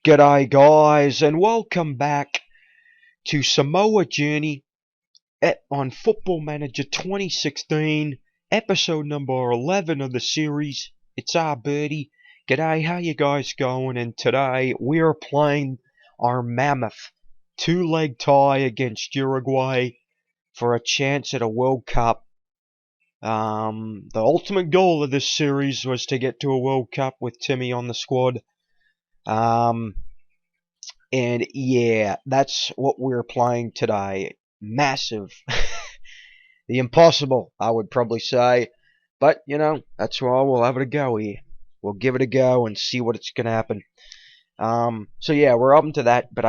G'day guys and welcome back to Samoa Journey on Football Manager 2016, episode number 11 of the series. It's our birdie. G'day, how you guys going? And today we are playing our mammoth two-leg tie against Uruguay for a chance at a World Cup. The ultimate goal of this series was to get to a World Cup with Timmy on the squad. And yeah, that's what we're playing today. Massive. The impossible, I would probably say. But, that's why we'll have it a go here. We'll give it a go and see what's going to happen. So yeah, we're up to that. But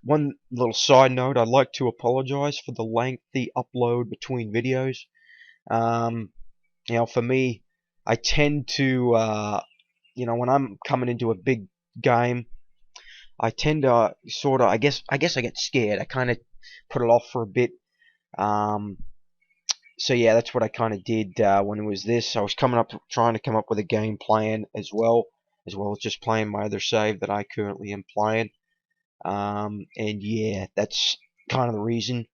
one little side note, I'd like to apologize for the lengthy upload between videos. For me, I tend to, when I'm coming into a big game, I tend to sort of, I guess I get scared. I kind of put it off for a bit. So yeah, that's what I kind of did when it was this. I was trying to come up with a game plan as well as just playing my other save that I currently am playing. And yeah, that's kind of the reason.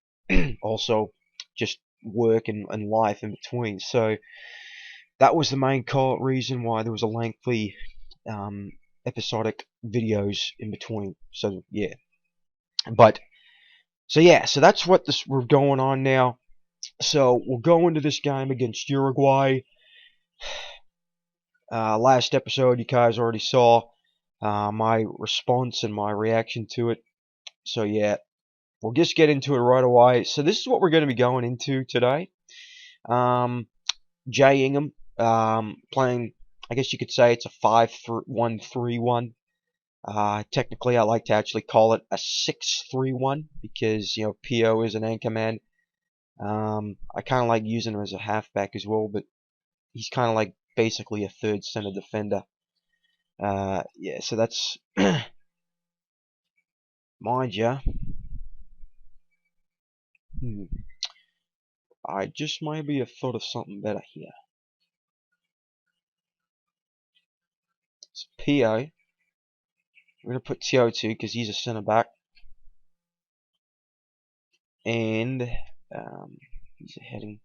Also, just work and life in between. So that was the main reason why there was a lengthy episodic videos in between. So yeah, so that's what we're going on now. So we'll go into this game against Uruguay. Last episode you guys already saw my response and my reaction to it. So yeah, we'll just get into it right away. So this is what we're going to be going into today. Jay Ingham playing, I guess you could say it's a 5-1-3-1. Technically, I like to actually call it a 6-3-1 because Pio is an anchor man. I kind of like using him as a halfback as well, but he's kind of like basically a third center defender. Yeah, so that's mind ya. I just maybe have thought of something better here. It's Pio. We're gonna put TO2 because he's a center back, and he's a heading.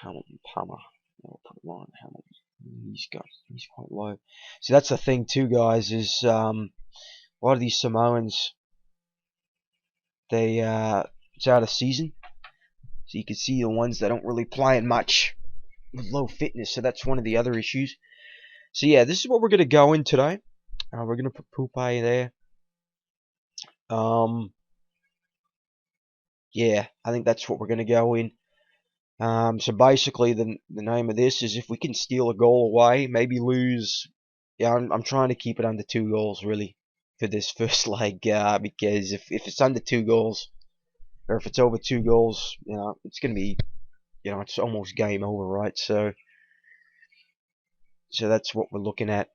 Hamilton Palmer. I'll put him on Hamilton. He's quite low. So that's the thing too, guys. Is a lot of these Samoans, it's out of season, so you can see the ones that don't really play in much with low fitness. So that's one of the other issues. So yeah, this is what we're gonna go in today. We're gonna put Poupe there. Yeah, I think that's what we're gonna go in. So basically, the name of this is if we can steal a goal away, maybe lose. Yeah, I'm trying to keep it under 2 goals really for this first leg, because if it's under 2 goals, or if it's over 2 goals, it's gonna be, it's almost game over, right? So that's what we're looking at.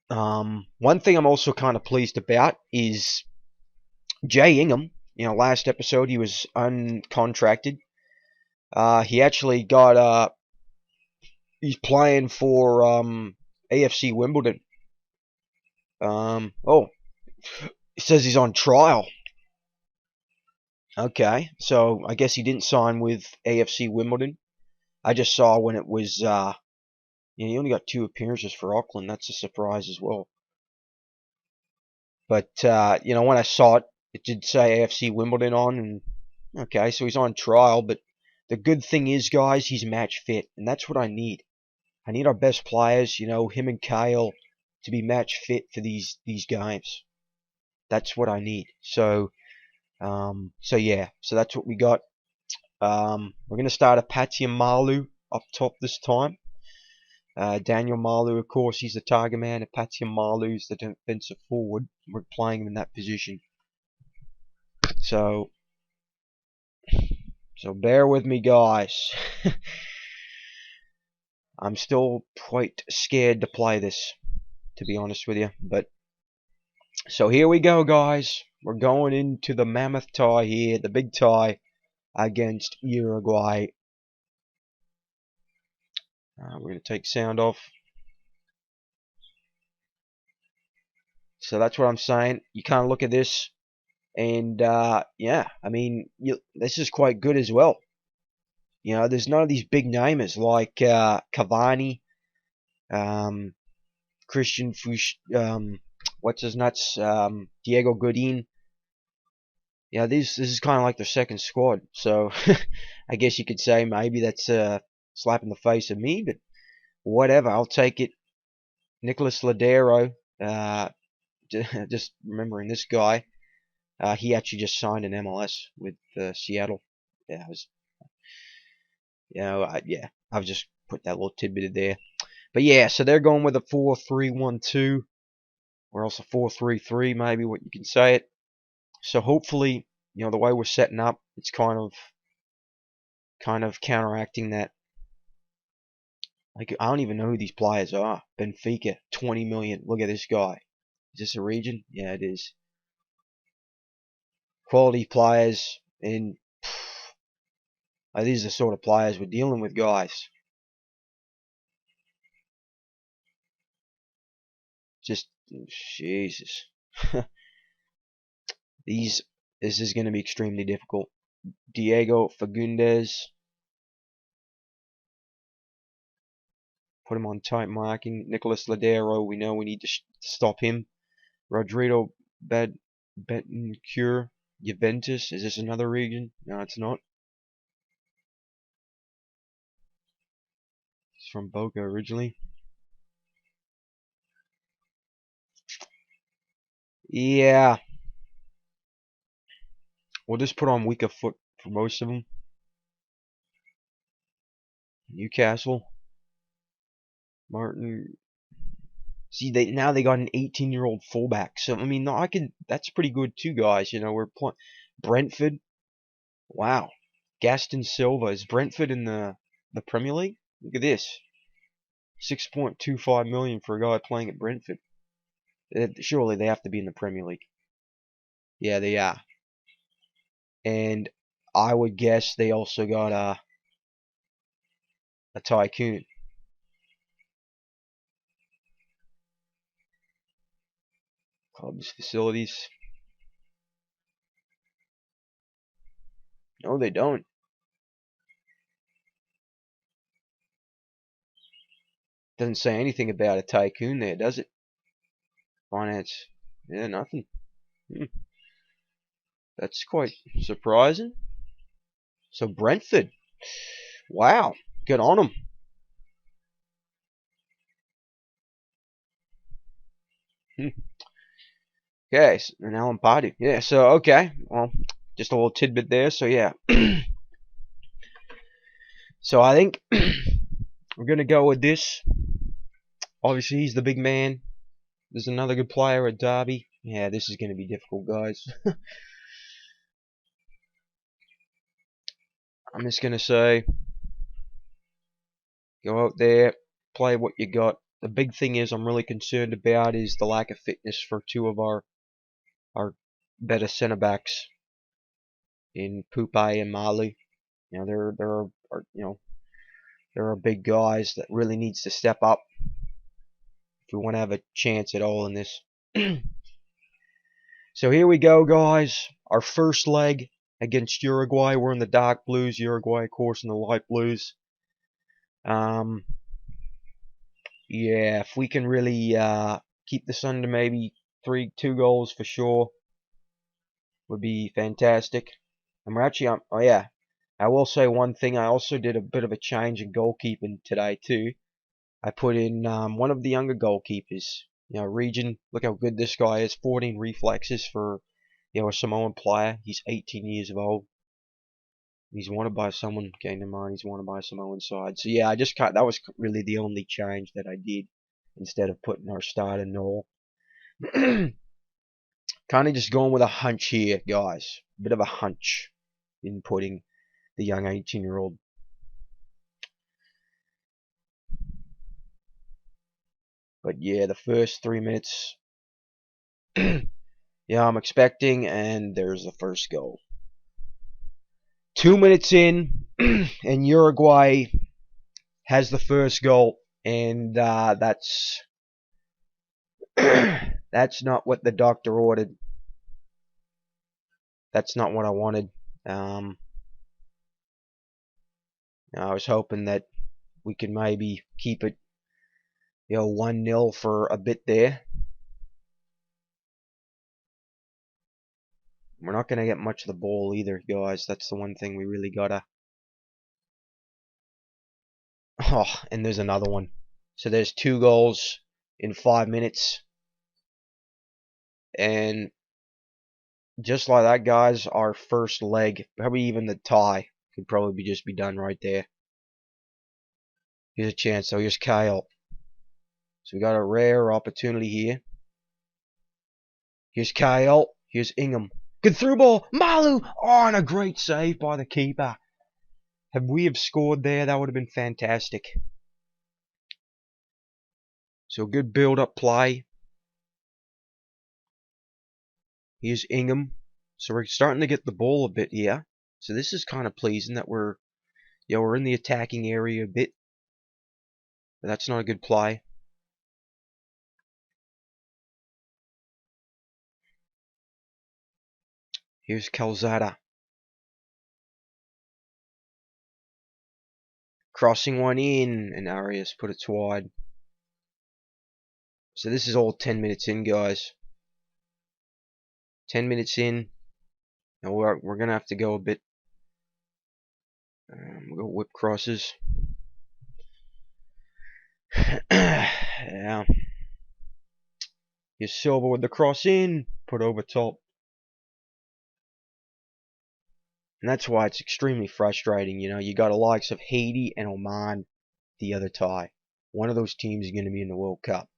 One thing I'm also kind of pleased about is Jay Ingham. Last episode he was uncontracted. He actually got he's playing for AFC Wimbledon. Oh, it says he's on trial. Okay, so I guess he didn't sign with AFC Wimbledon. I just saw when it was, he only got 2 appearances for Auckland. That's a surprise as well. But, when I saw it, it did say AFC Wimbledon on, and okay, so he's on trial. But the good thing is, guys, he's match fit, and that's what I need. I need our best players, him and Kale, to be match fit for these games. That's what I need. So yeah, so that's what we got. We're gonna start a Patia Malu up top this time. Daniel Malu, of course, he's the target man. Patia Malu's the defensive forward. We're playing him in that position. So bear with me, guys. I'm still quite scared to play this, to be honest with you. But so here we go, guys. We're going into the mammoth tie here, the big tie against Uruguay. We're going to take sound off. So that's what I'm saying. You kind of look at this, and yeah, I mean, this is quite good as well. You know, there's none of these big namers like Cavani, um, Christian Fush, what's his nuts, Diego Godin. Yeah, this is kind of like their second squad. So I guess you could say maybe that's a slap in the face of me, but whatever, I'll take it. Nicholas Ladero, just remembering this guy, he actually just signed an MLS with Seattle. Yeah, I was, yeah, I've just put that little tidbit in there. But yeah, so they're going with a 4-3-1-2, or else a 4-3-3, maybe what you can say it. So hopefully, you know, the way we're setting up, it's kind of counteracting that. Like, I don't even know who these players are. Benfica, 20 million. Look at this guy. Is this a region? Yeah, it is. Quality players, and these are the sort of players we're dealing with, guys. Just, Jesus. This is going to be extremely difficult. Diego Fagundes. Put him on tight marking. Nicholas Ladero, we know we need to stop him. Rodrigo Bentancur, Juventus. Is this another region? No, it's not. He's from Boca originally. Yeah. We'll just put on weaker foot for most of them. Newcastle. Martin. See, now they got an 18-year-old fullback. So I mean, that's pretty good too, guys. You know, we're playing Brentford. Wow. Gaston Silva. Is Brentford in the Premier League? Look at this. 6.25 million for a guy playing at Brentford. Surely they have to be in the Premier League. Yeah, they are. And I would guess they also got a tycoon. Clubs, facilities. No, they don't. Doesn't say anything about a tycoon there, does it? Finance. Yeah, nothing. That's quite surprising. So Brentford. Wow. Good on them. Okay, and Alan Pardew. Yeah, so okay. Well, just a little tidbit there. So yeah. So I think we're gonna go with this. Obviously, he's the big man. There's another good player at Derby. Yeah, this is gonna be difficult, guys. I'm just gonna say, go out there, play what you got. The big thing is I'm really concerned about is the lack of fitness for two of our better centre backs in Pupe and Marley. You know, there are big guys that really needs to step up if we want to have a chance at all in this. So here we go, guys. Our first leg against Uruguay. We're in the dark blues. Uruguay, of course, in the light blues. Yeah, if we can really keep this under maybe 2 goals for sure, would be fantastic. And we're actually, oh yeah, I will say one thing. I also did a bit of a change in goalkeeping today too. I put in one of the younger goalkeepers. You know, Region. Look how good this guy is. 14 reflexes for, you know, a Samoan player. He's 18 years old. He's wanted by someone. Gained in mind. He's wanted by a Samoan side. So yeah, I just cut. That was really the only change that I did instead of putting our starter null. Kind of just going with a hunch here, guys. A bit of a hunch in putting the young 18-year-old. But yeah, the first 3 minutes, yeah, I'm expecting, and there's the first goal. 2 minutes in, and Uruguay has the first goal, and that's That's not what the doctor ordered. That's not what I wanted. Um, I was hoping that we could maybe keep it, 1-0 for a bit there. We're not going to get much of the ball either, guys. That's the one thing we really gotta. Oh, and there's another one. So there's 2 goals in 5 minutes. And just like that, guys, our first leg, probably even the tie, could probably just be done right there. Here's a chance. So here's Kyle. So we got a rare opportunity here. Here's Kyle. Here's Ingham. Good through ball. Malu. Oh, and a great save by the keeper. Had we have scored there, that would have been fantastic. So good build-up play. Here's Ingham. So we're starting to get the ball a bit here. So this is kind of pleasing that we're in the attacking area a bit. But that's not a good play. Here's Calzada. Crossing one in, and Arias put it wide. So this is all 10 minutes in, guys. 10 minutes in. Now we're going to have to go a bit. We've got whip crosses. Yeah. Here's Silva with the cross in. Put over top. And that's why it's extremely frustrating. You got the likes of Haiti and Oman, the other tie. One of those teams is going to be in the World Cup.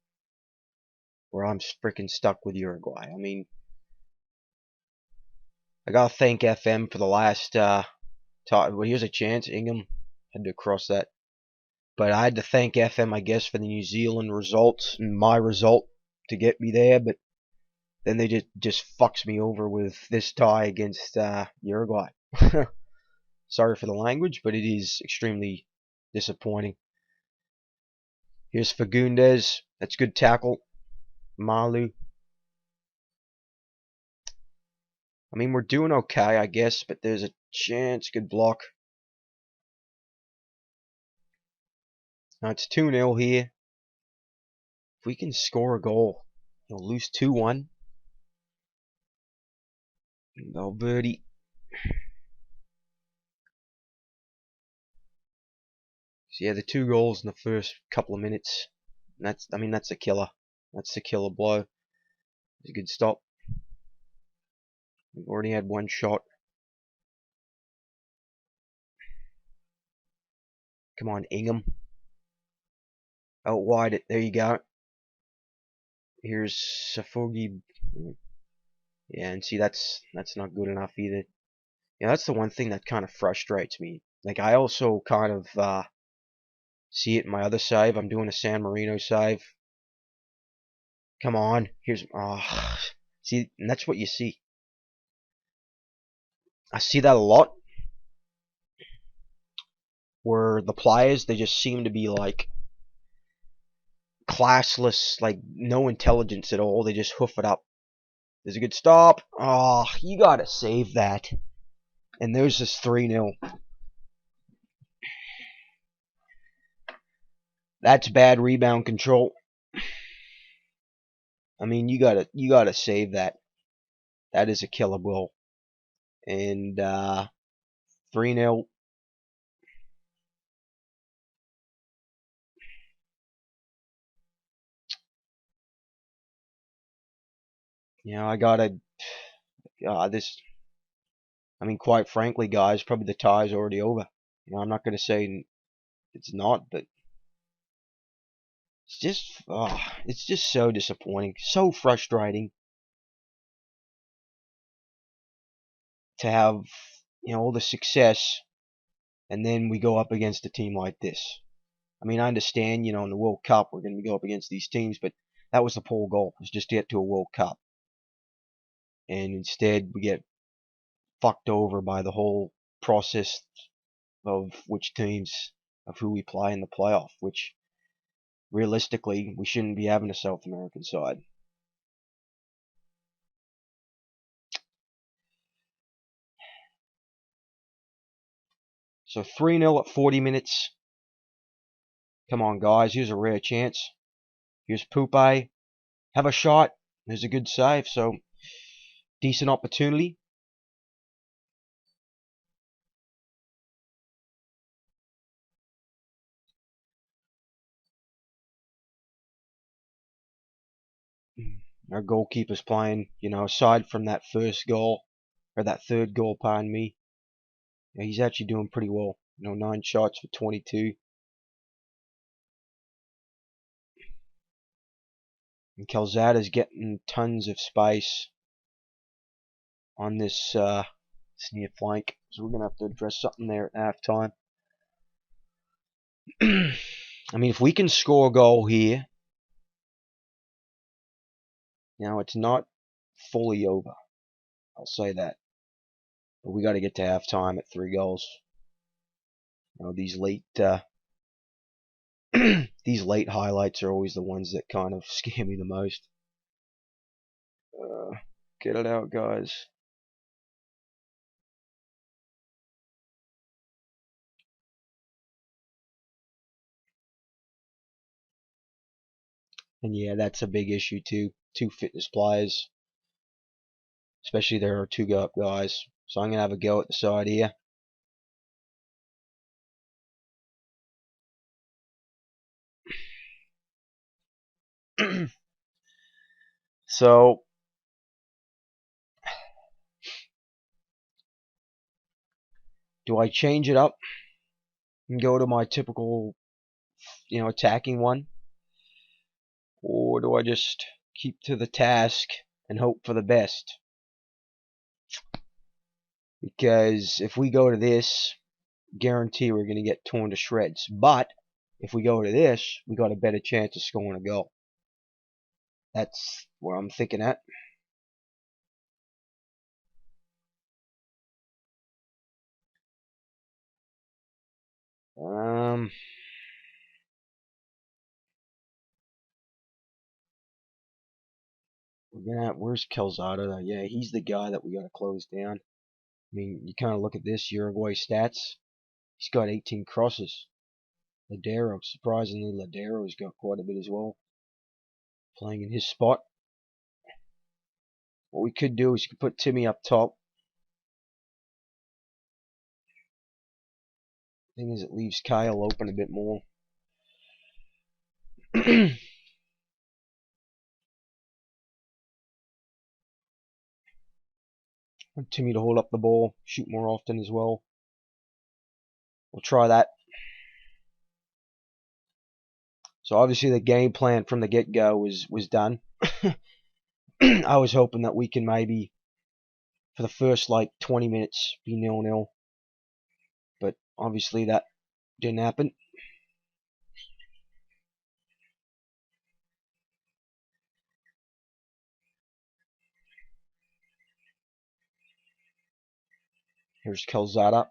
Where I'm freaking stuck with Uruguay. I mean, I got to thank FM for the last tie. Well, here's a chance. Ingham had to cross that. But I had to thank FM, I guess, for the New Zealand results and my result to get me there. But then they just fucks me over with this tie against Uruguay. Sorry for the language, but it is extremely disappointing. Here's Fagundes. That's good tackle. Malu. I mean, we're doing okay, I guess, but there's a chance. Good block. Now it's 2-0 here. If we can score a goal, we'll lose 2-1. Valverde. So yeah, the 2 goals in the first couple of minutes. That's a killer. That's the killer blow. It's a good stop. We've already had 1 shot. Come on, Ingham. Out wide it. There you go. Here's Safogi. Yeah, and see that's not good enough either. Yeah, that's the one thing that kind of frustrates me. Like I also kind of see it in my other save. I'm doing a San Marino save. Come on. Here's see, and that's what you see. I see that a lot. Where the players, they just seem to be like classless, like no intelligence at all. They just hoof it up. There's a good stop. Oh, you gotta save that. And there's this 3-0. That's bad rebound control. I mean, you gotta save that. That is a killer goal. And 3-0. I gotta. This. I mean, quite frankly, guys, probably the tie is already over. I'm not gonna say it's not, but it's just so disappointing, so frustrating to have all the success, and then we go up against a team like this. I mean, I understand, in the World Cup we're going to go up against these teams, but that was the whole goal, was just to get to a World Cup, and instead we get fucked over by the whole process of who we play in the playoff, which realistically we shouldn't be having a South American side. So 3-0 at 40 minutes. Come on, guys. Here's a rare chance. Here's Poupe. Have a shot. There's a good save. So decent opportunity. Our goalkeeper's playing, aside from that first goal, or that third goal, pardon me, he's actually doing pretty well. 9 shots for 22. And Calzada's getting tons of space on this near flank. So we're going to have to address something there at halftime. I mean, if we can score a goal here, it's not fully over. I'll say that. But we got to get to halftime at 3 goals. These late these late highlights are always the ones that kind of scare me the most. Get it out, guys. And yeah, that's a big issue too. 2 fitness players, especially there are 2 guys. So I'm gonna have a go at the side here. So do I change it up and go to my typical, attacking one, or do I just keep to the task and hope for the best? Because if we go to this, guarantee we're going to get torn to shreds. But if we go to this, we got a better chance of scoring a goal. That's where I'm thinking at. Where's Calzada? Yeah, he's the guy that we got to close down. I mean, you kind of look at this Uruguay stats. He's got 18 crosses. Ladero, surprisingly, Ladero's got quite a bit as well. Playing in his spot. What we could do is we could put Timmy up top. Thing is, it leaves Kyle open a bit more. Want Timmy to hold up the ball, shoot more often as well. We'll try that. So obviously the game plan from the get-go was done. I was hoping that we can maybe, for the first 20 minutes, be 0-0. But obviously that didn't happen. Here's Calzada.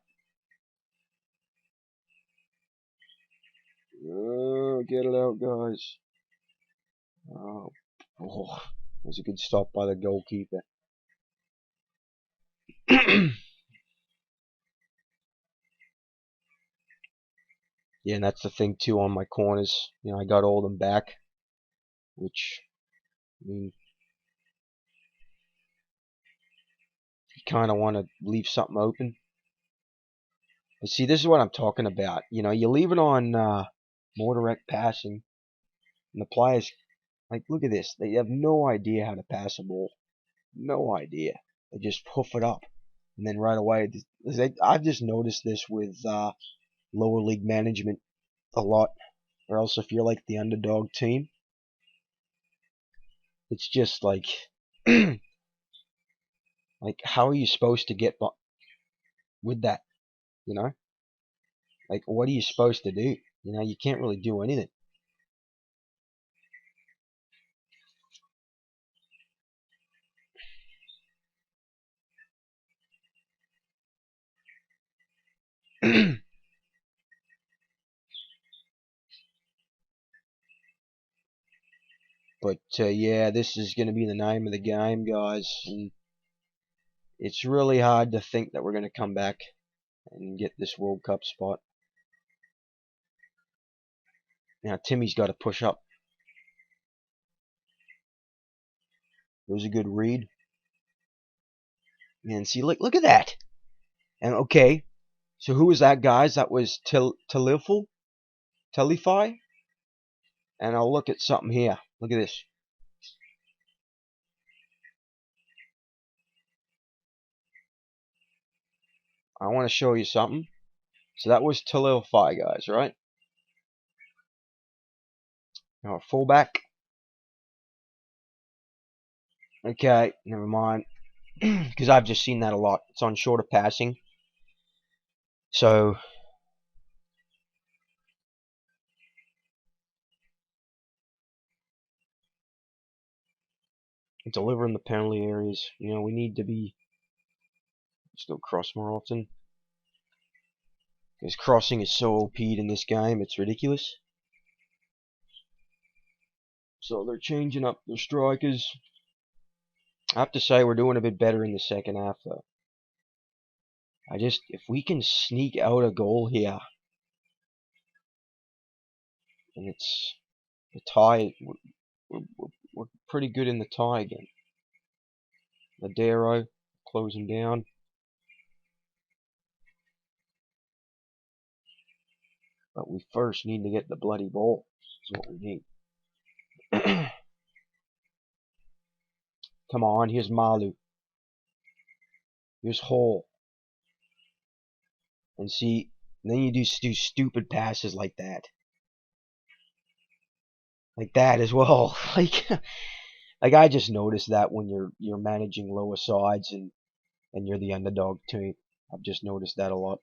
Get it out, guys. Oh, that was a good stop by the goalkeeper. Yeah, and that's the thing too on my corners. I got all of them back, which, I mean, you kind of want to leave something open. But see, this is what I'm talking about. You leave it on more direct passing, and the players, look at this. They have no idea how to pass a ball. No idea. They just hoof it up. And then right away, I've just noticed this with lower league management a lot. Or else if you're like the underdog team, it's just like, how are you supposed to get with that? What are you supposed to do? You can't really do anything. But yeah, this is going to be the name of the game, guys. And it's really hard to think that we're going to come back and get this World Cup spot. Now Timmy's got to push up. It was a good read. And see, look at that. And okay, so who was that, guys? That was Telify. And I'll look at something here. Look at this. I want to show you something. So that was Telify, guys, right? Now fullback. Okay, never mind. Because I've just seen that a lot. It's on shorter passing. So delivering the penalty areas. You know, we need to be still cross more often. Because crossing is so OP'd in this game, it's ridiculous. So they're changing up their strikers. I have to say we're doing a bit better in the second half, though. If we can sneak out a goal here, and it's the tie, we're pretty good in the tie again. Ladero, close him down. But we first need to get the bloody ball. That's what we need. Come on, here's Malu. Here's Hole. And see, then you do stupid passes like that. Like that as well. Like I just noticed that when you're managing lower sides and you're the underdog team. I've just noticed that a lot.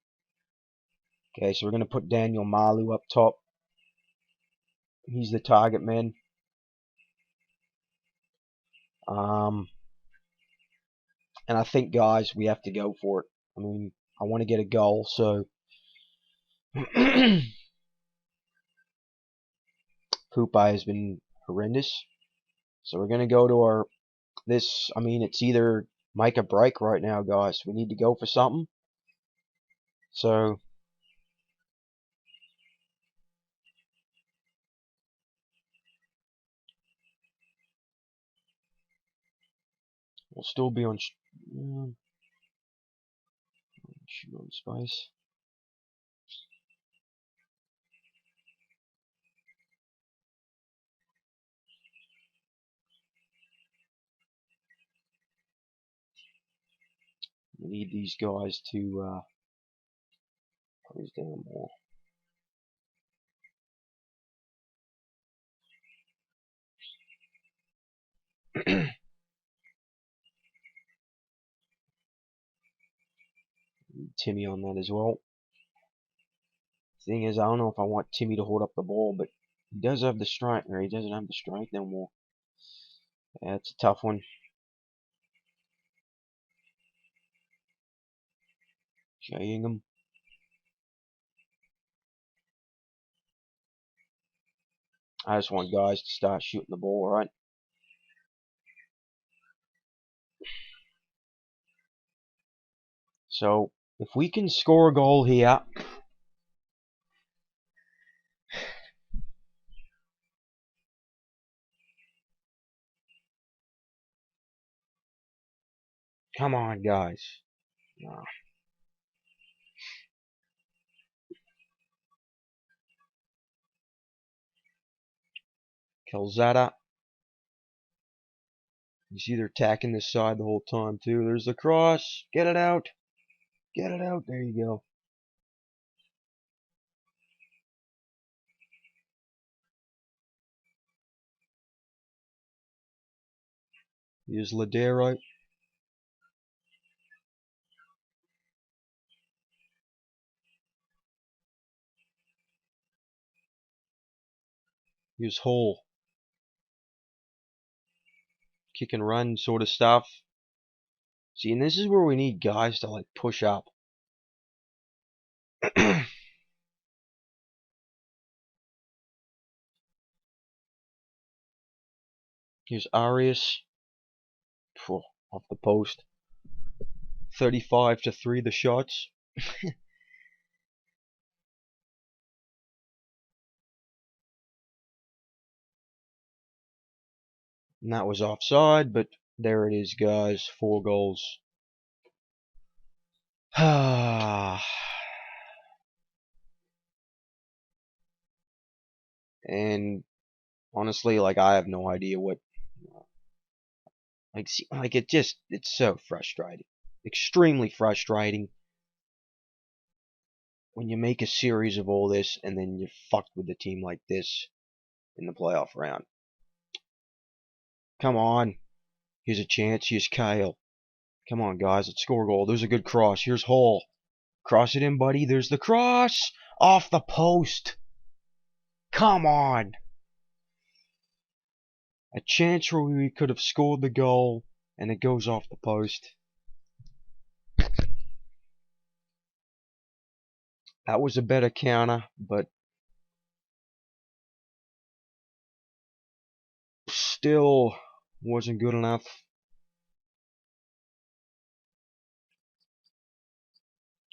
Okay, so we're gonna put Daniel Malu up top. He's the target man. And I think, guys, we have to go for it. I mean, I want to get a goal, so Pupa has been horrendous. So we're gonna go to our I mean, it's either make or break right now, guys. We need to go for something. So we'll still be on shoot on space. We need these guys to close down more. Timmy on that as well. Thing is, I don't know if I want Timmy to hold up the ball, but he does have the strength, or he doesn't have the strength no more. Yeah, it's a tough one. Jay Ingham. I just want guys to start shooting the ball, right? So, if we can score a goal here, come on, guys. No. Calzada. He's either attacking this side the whole time, too. There's the cross. Get it out. Get it out. There you go. Here's Ladero. Here's Hole. Kick and run sort of stuff. See, and this is where we need guys to like push up. Here's Arias. Off the post. 35-3 the shots. And that was offside, but there it is, guys. 4 goals. And honestly, like, I have no idea what, like it's so frustrating. Extremely frustrating when you make a series of all this and then you're fucked with a team like this in the playoff round. Come on. Here's a chance. Here's Kyle. Come on, guys. Let's score a goal. There's a good cross. Here's Hall. Cross it in, buddy. There's the cross. Off the post. Come on. A chance where we could have scored the goal, and it goes off the post. That was a better counter, but still wasn't good enough.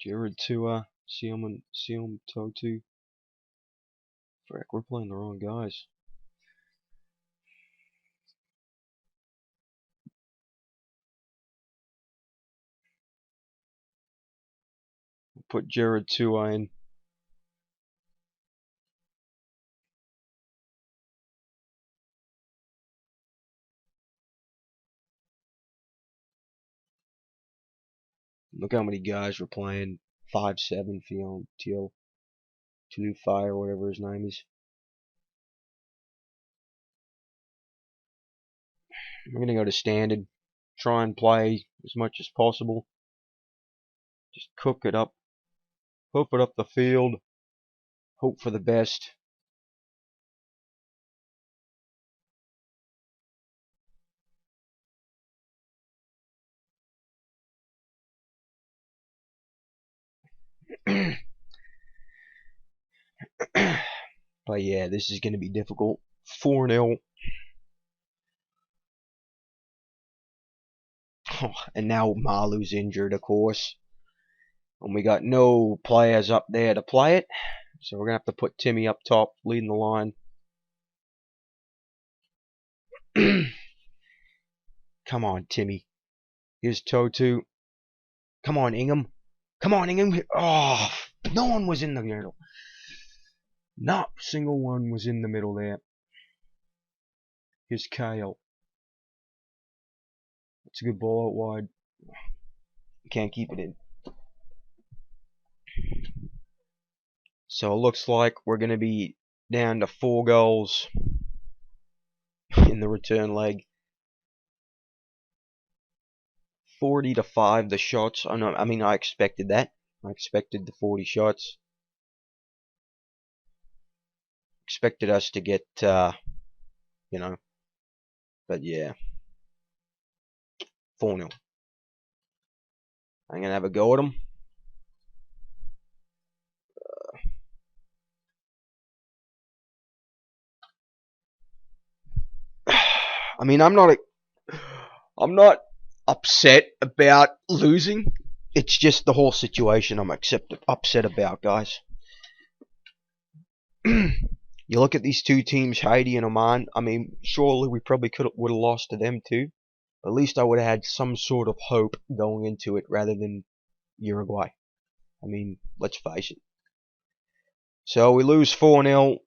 Jared Tua, Sealman, Totu. Frick, we're playing the wrong guys. Put Jared Tua in. Look how many guys we're playing. 5-7 Fion Teal. Tulu Fire, whatever his name is. We're gonna go to standard. Try and play as much as possible. Just cook it up. Hope it up the field. Hope for the best. But yeah, this is going to be difficult. 4-0. Oh, and now Malu's injured, of course. And we got no players up there to play it. So we're going to have to put Timmy up top, leading the line. Come on, Timmy. Here's Totu. Come on, Ingham. Come on, Ingham. Oh, no one was in the middle. Not a single one was in the middle there. Here's Kale. It's a good ball out wide. Can't keep it in. So it looks like we're going to be down to 4 goals in the return leg. 40-5 the shots. I mean, I expected that. I expected the 40 shots. Expected us to get, you know, but yeah. 4-0. I'm going to have a go at them. I mean, I'm not upset about losing. It's just the whole situation I'm upset about, guys. You look at these two teams, Haiti and Oman. I mean, surely we probably would have lost to them too. At least I would have had some sort of hope going into it rather than Uruguay. I mean, let's face it. So we lose 4-0.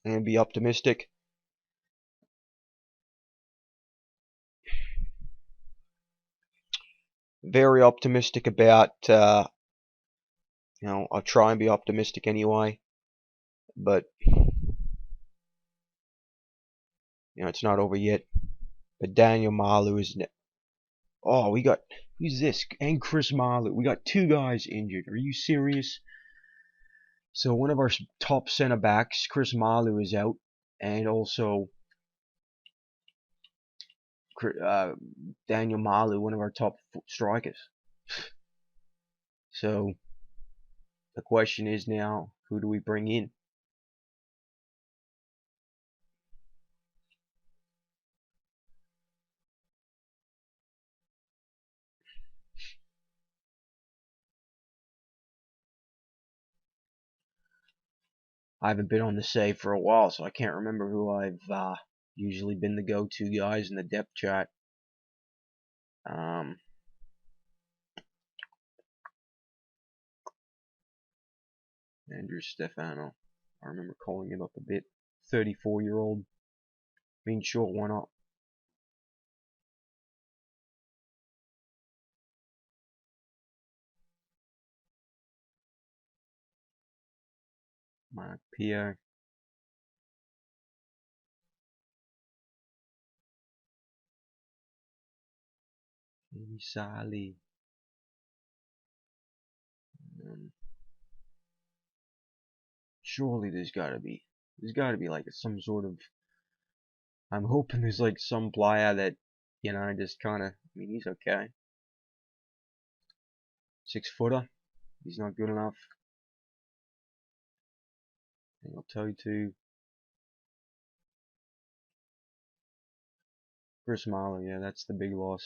And be optimistic. Very optimistic about, I'll try and be optimistic anyway. But, it's not over yet. But Daniel Malu is... Oh, we got... Who's this? And Chris Malu. We got 2 guys injured. Are you serious? So one of our top center backs, Chris Malu, is out. And also... Daniel Malu, one of our top strikers. So the question is now, who do we bring in? I haven't been on the save for a while, so I can't remember who I've usually been the go-to guys in the depth chart. Andrew Stefano. I remember calling him up a bit. 34-year-old. I mean, sure, why not? Mark Pio. Sali. Surely there's gotta be like some sort of, I'm hoping there's like some player that, just kinda, I mean, he's okay. 6-footer. He's not good enough. I'll tell you to Chris Marlowe, yeah, that's the big loss.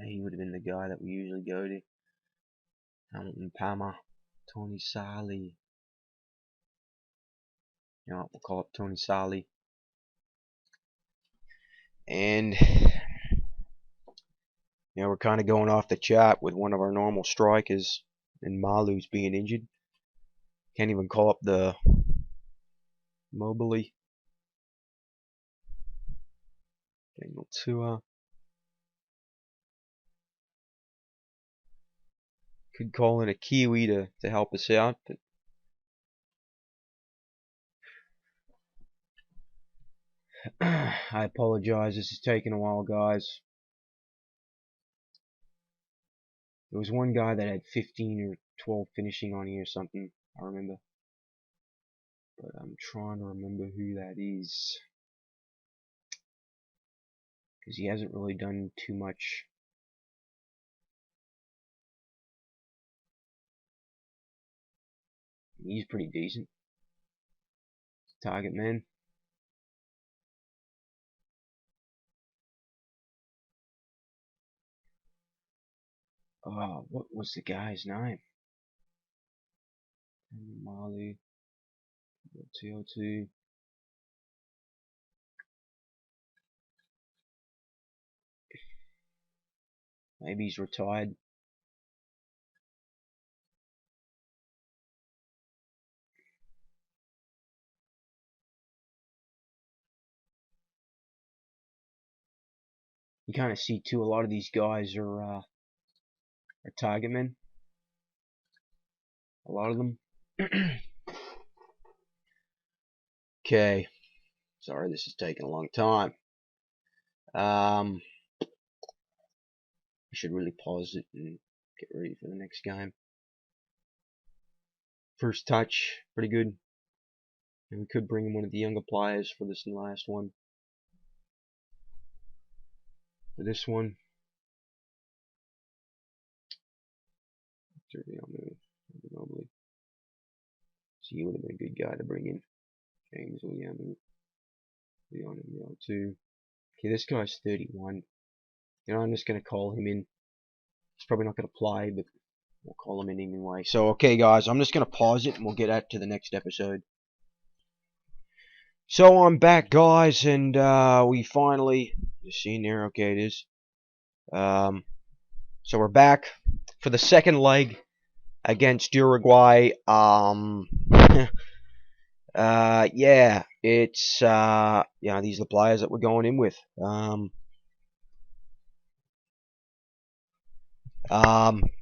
He would have been the guy that we usually go to. Hamilton Palmer, Tony Sali. You know what, we'll call it Tony Sali. And we're kind of going off the chart with one of our normal strikers, and Malu's being injured. Can't even call up the Mobley. Daniel Tua. Could call in a Kiwi to help us out, but I apologize. This is taking a while, guys. There was one guy that had 15 or 12 finishing on here or something, I remember. But I'm trying to remember who that is. Because he hasn't really done too much. He's pretty decent. Target man. Oh, what was the guy's name? Marley. TO2. Maybe he's retired. You kind of see too, a lot of these guys are target men. A lot of them. Okay. Sorry, this is taking a long time. I should really pause it and get ready for the next game. First touch, pretty good. And we could bring in one of the younger players for this last one. For this one, Mobley. So he would have been a good guy to bring in. James Williams, Leon and 2. Okay, this guy's 31. I'm just gonna call him in. He's probably not gonna play, but we'll call him in anyway. So, okay, guys, I'm just gonna pause it and we'll get out to the next episode. So I'm back, guys, and we finally, you see there, okay, it is. So we're back for the second leg against Uruguay. Yeah, it's these are the players that we're going in with.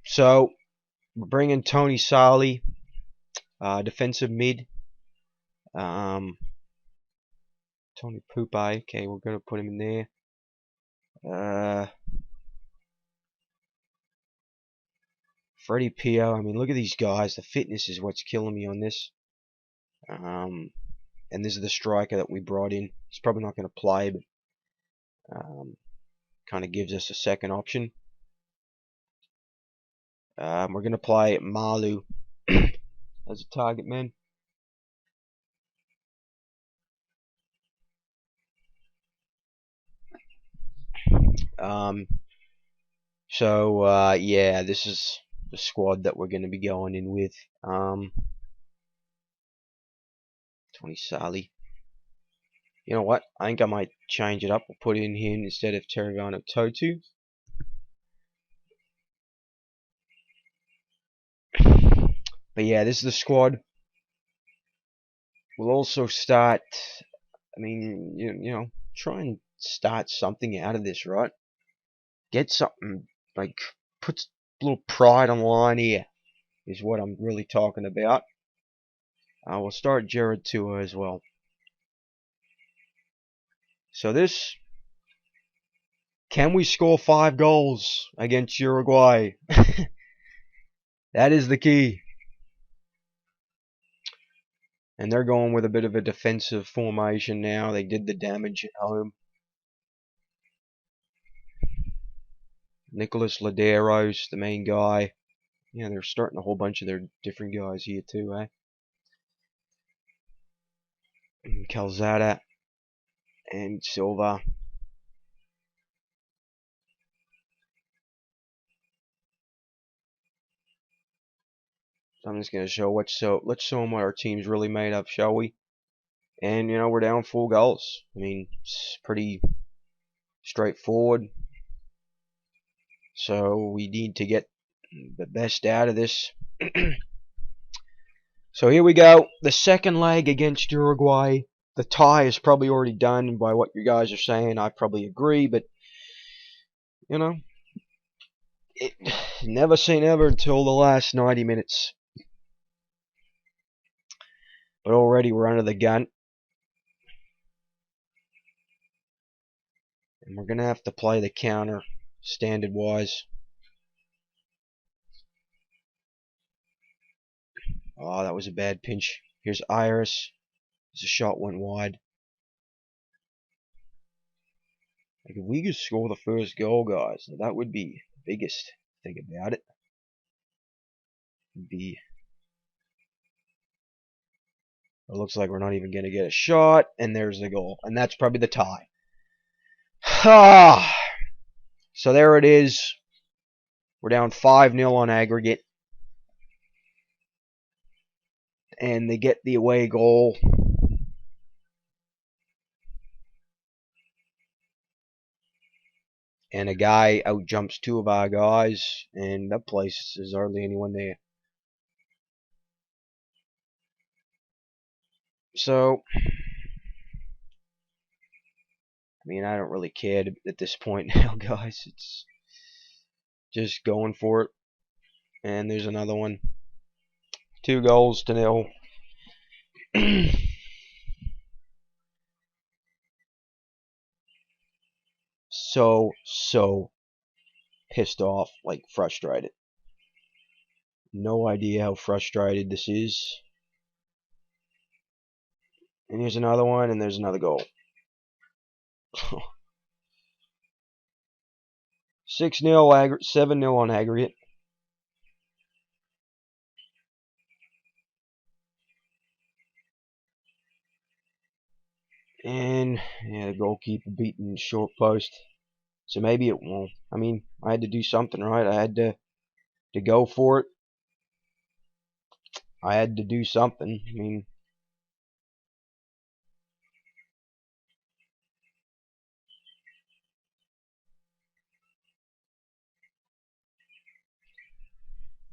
So we're bringing Tony Sali, defensive mid. Tony Pupai, okay, we're gonna put him in there. Freddie Pio, I mean, look at these guys. The fitness is what's killing me on this. And this is the striker that we brought in. He's probably not going to play, but kind of gives us a second option. We're going to play Malu as a target man. Yeah, this is the squad that we're going to be going in with. 20 Sally. You know what? I think I might change it up. We'll put in him instead of Terravano Totu. But yeah, this is the squad. We'll also start. I mean, you know, try and start something out of this, right? Get something like put a little pride on the line here. Is what I'm really talking about. We'll start Jared Tua as well. So this, can we score 5 goals against Uruguay? That is the key. And they're going with a bit of a defensive formation now. They did the damage at home. Nicholas Laderos, the main guy. Yeah, they're starting a whole bunch of their different guys here too, eh? Calzada and Silva. So I'm just gonna show let's show them what our team's really made of, shall we? And you know, we're down 4 goals. I mean, it's pretty straightforward. So we need to get the best out of this. So here we go. The second leg against Uruguay. The tie is probably already done by what you guys are saying. I probably agree, but you know, never say never until the last 90 minutes. But already we're under the gun. And we're going to have to play the counter standard wise. Oh, that was a bad pinch. Here's Iris. The shot went wide. Like if we could score the first goal, guys, that would be the biggest thing about it. It looks like we're not even going to get a shot, and there's the goal. And that's probably the tie. So there it is. We're down 5-0 on aggregate. And they get the away goal. And a guy out jumps 2 of our guys, and that place is hardly anyone there. So, I mean, I don't really care at this point now, guys. It's just going for it. And there's another one. 2 goals to 0. So pissed off, like frustrated. No idea how frustrated this is. And here's another one, and there's another goal. 6-0, 7-0 on aggregate. And yeah, the goalkeeper beating short post. So maybe it won't. I mean, I had to do something, right? I had to go for it. I had to do something. I mean,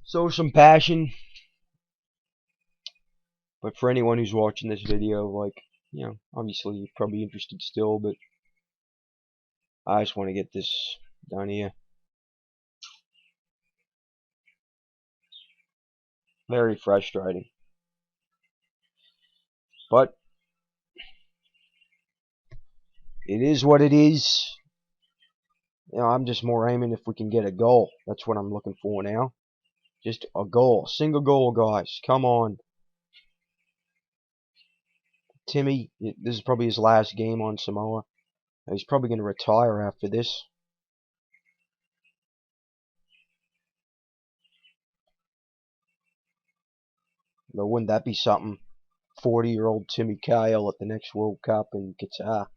so some passion. But for anyone who's watching this video, like, you know, obviously you're probably interested still, but I just want to get this done here. Very frustrating. But it is what it is. You know, I'm just more aiming if we can get a goal. That's what I'm looking for now. Just a goal. A single goal, guys. Come on. Timmy, this is probably his last game on Samoa. He's probably going to retire after this. Though wouldn't that be something? 40-year-old Timmy Kyle at the next World Cup in Qatar.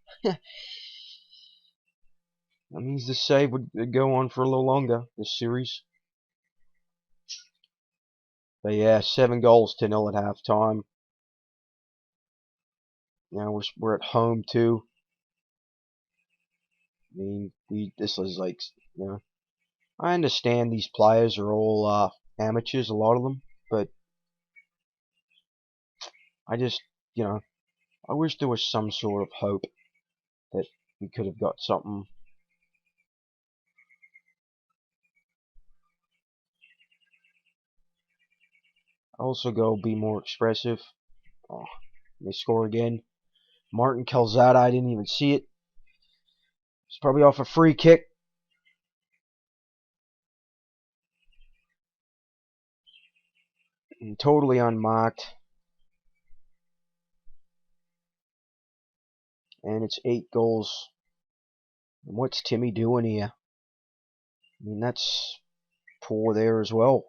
That means the save would go on for a little longer, this series. But yeah, 7 goals to 0 at halftime. Now we're at home too. I mean, this is like, you know, I understand these players are all amateurs, a lot of them, but I just, you know, I wish there was some sort of hope that we could have got something. Also, go be more expressive. Oh, they score again. Martin Calzada, I didn't even see it. It's probably off a free kick. And totally unmarked. And it's 8 goals. And what's Timmy doing here? I mean, that's poor there as well.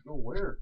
Go where?